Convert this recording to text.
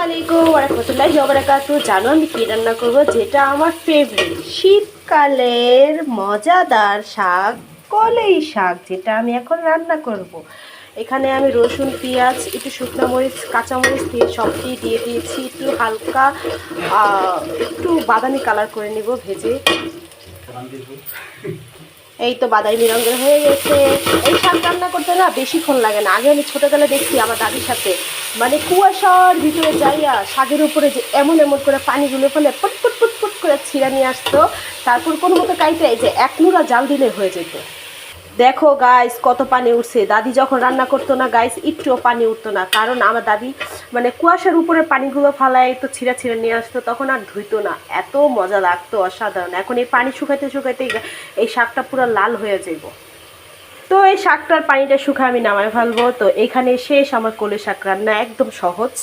আলাইকুম ওয়ারাহমাতুল্লাহি ওয়া বারাকাতুহু। জানো আমি কী রান্না করব, যেটা আমার ফেভারিট শীতকালের মজাদার শাক, কলই শাক, যেটা আমি এখন রান্না করব। এখানে আমি রসুন, পেঁয়াজ, একটু শুকনো মরিচ, কাঁচামরিচ দিয়ে সবটি দিয়ে দিয়েছি। একটু হালকা একটু বাদামি কালার করে নেব ভেজে। এই তো বাদামি রঙের হয়ে গেছে। এই শাক রান্না করতে না বেশিক্ষণ লাগে না। আগে আমি ছোটোবেলা দেখছি আমার দাদির সাথে, মানে কুয়াশার ভিতরে যাইয়া শাকের উপরে যে এমন এমন করে পানিগুলো ফেলে পুট পুট পুট পুট করে ছিঁড়া নিয়ে আসতো, তারপর কোনো মতো কাইটে যে এক নুরা জাল দিলে হয়ে যেত। দেখো গাইস কত পানি উঠছে। দাদি যখন রান্না করতো না গাইস, একটুও পানি উঠতো না, কারণ আমার দাদি মানে কুয়াশার উপরে পানিগুলো ফালায় তো ছিঁড়া ছিঁড়া নিয়ে আসতো, তখন আর ধুইতো না। এত মজা লাগতো, অসাধারণ। এখন এই পানি শুকাইতে শুকাইতে এই শাকটা পুরো লাল হয়ে যাইব। তো এই শাকটার পানিটা শুকায় আমি নামায় ফেলবো। তো এখানে শেষ আমার কলই শাক রান্না, একদম সহজ।